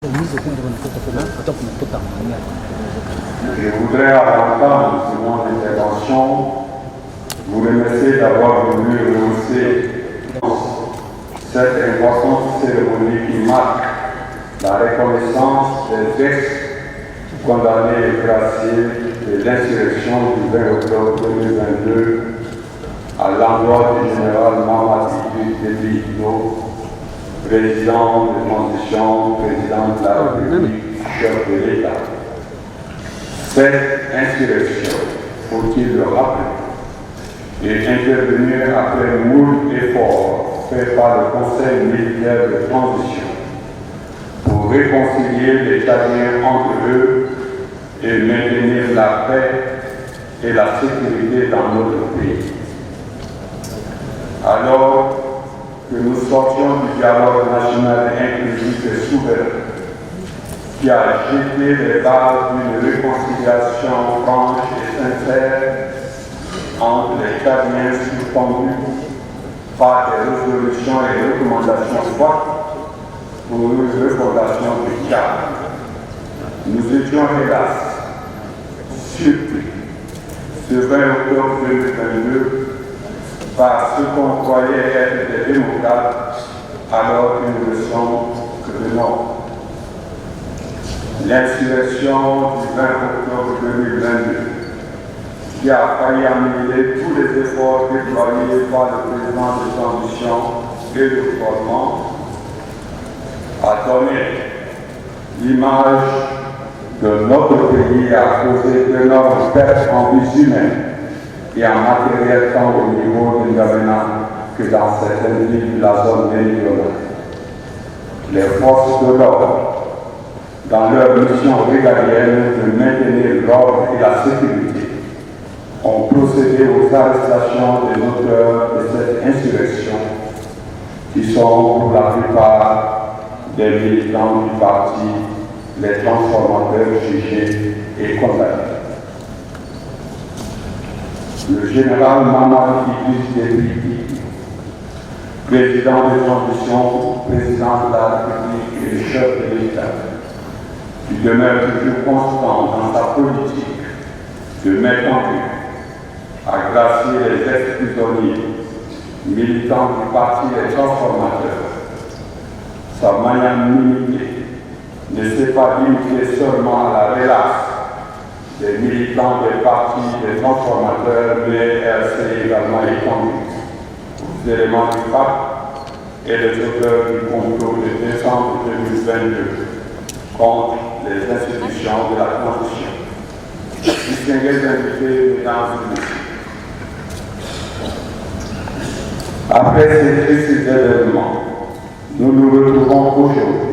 Je voudrais, avant de mon intervention, vous remercier d'avoir voulu rehausser cette importante cérémonie qui marque la reconnaissance des ex-condamnés et graciés de l'insurrection du 20 octobre 2022 à l'endroit du général Mamadi Idriss Déby, président de transition, président de la République, chef de l'État. Cette insurrection, faut-il le rappeler, est intervenue après moult efforts faits par le Conseil militaire de transition pour réconcilier les Tchadiens entre eux et maintenir la paix et la sécurité dans notre pays. Alors que nous sortions du dialogue national inclusif et souverain, qui a jeté les bases d'une réconciliation franche et sincère entre les Tchadiens suspendus par des résolutions et recommandations fortes pour une refondation du Tchad. Nous étions hélas surpris ce 20 octobre 2022 par ce qu'on croyait être des démocrates alors que nous ne sommes que de nord. L'insurrection du 20 octobre 2022 qui a failli annuler tous les efforts déployés par le président de transition et le gouvernement a donné l'image de notre pays a causé d'énormes pertes en vies humaines et en matériel tant au niveau de N'Djamena que dans certaines villes de la zone méridionale. Les forces de l'ordre, dans leur mission régalienne de maintenir l'ordre et la sécurité, ont procédé aux arrestations des auteurs de cette insurrection, qui sont pour la plupart des militants du parti, les transformateurs jugés et condamnés. Le général Mamadi Idriss Déby, président de transition, président de la République et chef de l'État, qui demeure toujours constant dans sa politique de mettre en vue à gracier les ex-prisonniers, militants du parti des transformateurs. Sa magnanimité ne s'est pas limitée seulement à la relaxe des militants des partis des transformateurs, mais elle s'est également étendue aux éléments du pacte et les auteurs du complot de décembre 2022 contre les institutions de la transition. Distingués invités, mesdames et messieurs, après ces tristes événements, nous nous retrouvons aujourd'hui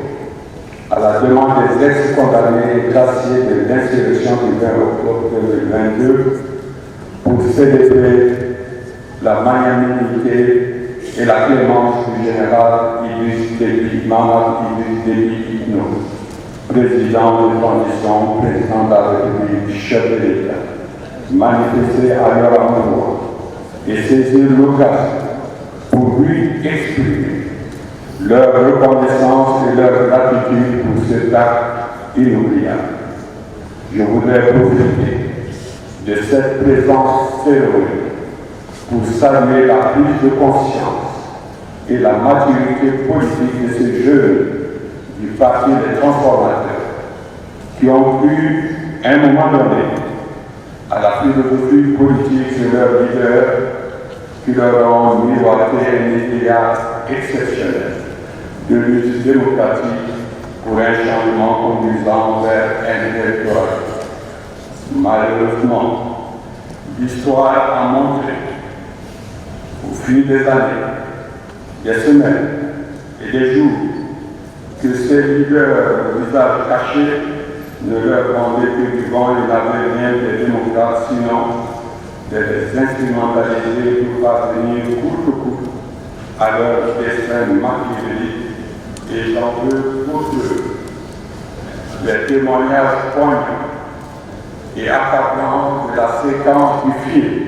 à la demande des ex-condamnés graciés de l'insurrection du 20 octobre 2022 pour célébrer la magnanimité et la clémence du général Idriss Déby, Mamadi Idriss Déby Itno, président de transition, président de la République, chef de l'État, manifester à leur endroit et saisir l'occasion pour lui exprimer leur reconnaissance et leur gratitude pour cet acte inoubliable. Je voudrais profiter de cette présence cérémonielle pour saluer la prise de conscience et la maturité politique de ces jeunes du parti des transformateurs qui ont pu, à un moment donné, à la philosophie politique de leurs leaders, qui leur ont miroité un idéal exceptionnel de lutte démocratique pour un changement conduisant vers un électorat. Malheureusement, l'histoire a montré, au fil des années, des semaines et des jours, que ces leaders au visage caché ne leur rendaient que du vent et n'avaient rien des démocrates, sinon de les instrumentaliser pour parvenir coûte que coûte à leur destin machiavélique et j'en veux pour eux les témoignages poignants et accablants de la séquence du film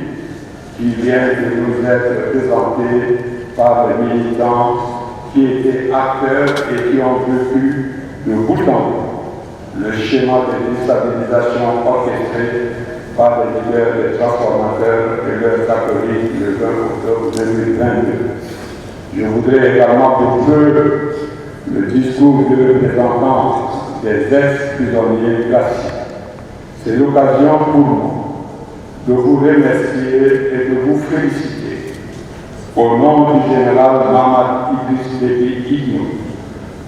qui vient de nous être présenté par les militants qui étaient acteurs et qui ont vécu de bout en bout le schéma de déstabilisation orchestré par les leaders des transformateurs et leurs acolytes le 20 octobre 2022. Je voudrais également pour peu le discours de représentants des ex-prisonniers classiques. C'est l'occasion pour nous de vous remercier et de vous féliciter au nom du général Mamad Idriss Déby Itno,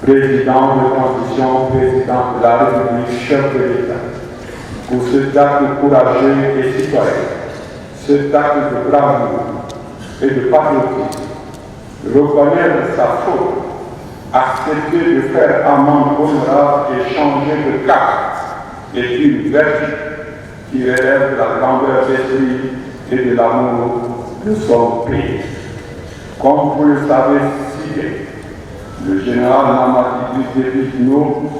président de transition, président de la République, chef de l'État, pour cet acte courageux et citoyen, cet acte de bravoure et de patriotisme, reconnaître sa faute, accepter de faire amende honorable et changer de cap est une vertu qui relève de la grandeur d'esprit et de l'amour de son pays. Comme vous le savez si bien, le général Mamad Idriss Déby Itno,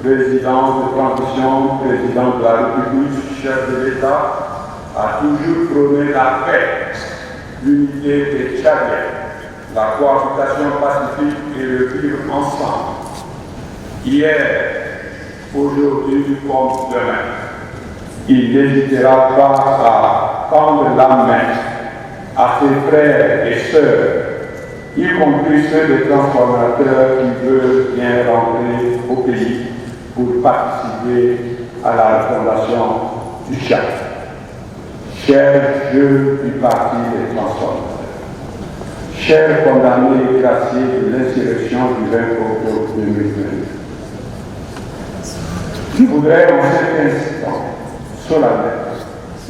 président de transition, président de la République, chef de l'État, a toujours prôné la paix, l'unité des Tchadiens, la cohabitation pacifique et le vivre ensemble. Hier, aujourd'hui comme demain, il n'hésitera pas à tendre la main à ses frères et sœurs, y compris ceux des transformateurs qui veulent bien rentrer au pays pour participer à la refondation du Tchad. Chers jeunes du Parti des transformateurs, chers condamnés et graciés de l'insurrection du 20 octobre 2020, je voudrais en cet instant solennel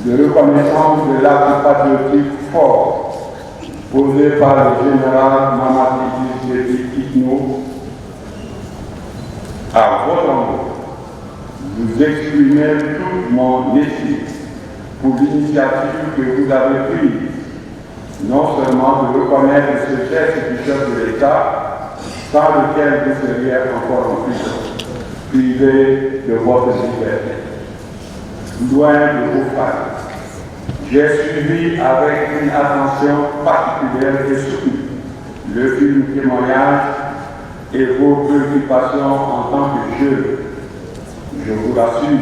de reconnaissance de l'acte patriotique fort posé par le général Mamad Idriss Déby Itno à votre endroit, vous exprimer toute mon estime pour l'initiative que vous avez prise, non seulement de reconnaître ce geste du chef de l'État, sans lequel vous seriez encore en prison, privé de votre liberté. Loin de vos femmes, j'ai suivi avec une attention particulière et soutenue le film témoignage et vos préoccupations en tant que jeune. Je vous rassure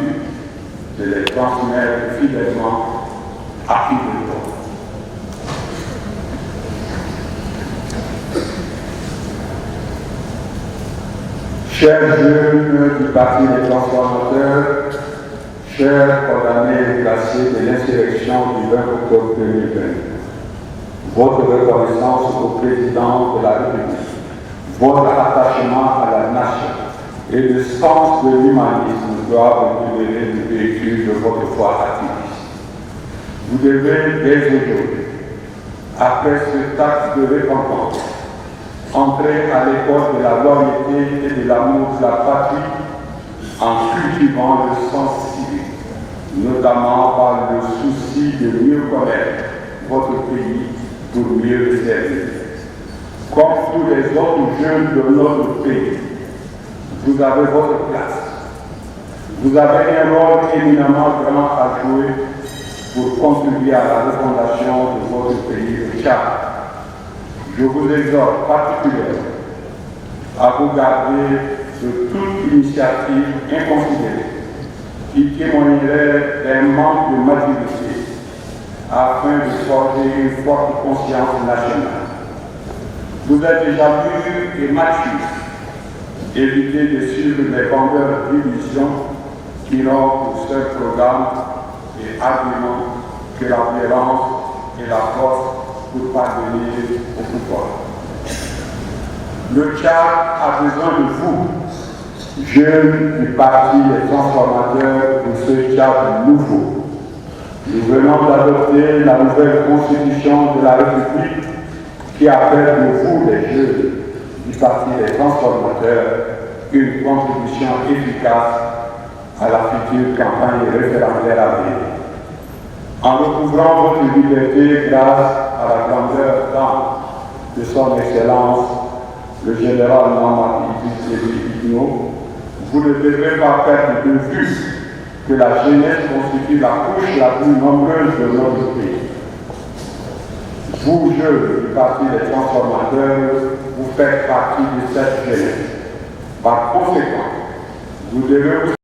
de les transmettre fidèlement à qui de toi. Chers jeunes du Parti des transformateurs, chers condamnés et classés de l'insurrection du 20 octobre 2020, votre reconnaissance au président de la République, votre attachement à la nation et le sens de l'humanisme doivent vous libérer du véhicule de votre foi activiste. Vous devez dès aujourd'hui, après cet acte de repentance, entrer à l'école de la loyauté et de l'amour de la patrie en cultivant le sens civique, notamment par le souci de mieux connaître votre pays pour mieux le servir. Comme tous les autres jeunes de notre pays, vous avez votre place. Vous avez un rôle éminemment grand à jouer pour contribuer à la refondation de votre pays, le Tchad. Je vous exhorte particulièrement à vous garder de toute initiative inconsidérée qui témoignerait d'un manque de maturité afin de forger une forte conscience nationale. Vous êtes déjà mûrs et matures. Évitez de suivre les vendeurs d'illusions qui n'ont pour seul programme et argument que la violence et la force pour parvenir au pouvoir. Le Tchad a besoin de vous, jeunes du Parti des transformateurs, pour ce Tchad nouveau. Nous venons d'adopter la nouvelle constitution de la République qui appelle de vous, les jeunes du Parti des transformateurs, une contribution efficace à la future campagne référendaire à venir. En recouvrant votre liberté grâce à la grandeur d'âme de son Excellence, le général Mamad Idriss Déby Itno, vous ne devrez pas perdre de vue que la jeunesse constitue la couche la plus nombreuse de notre pays. Vous, jeunes du Parti des transformateurs, vous faites partie de cette jeunesse. Par conséquent, Vous devez vous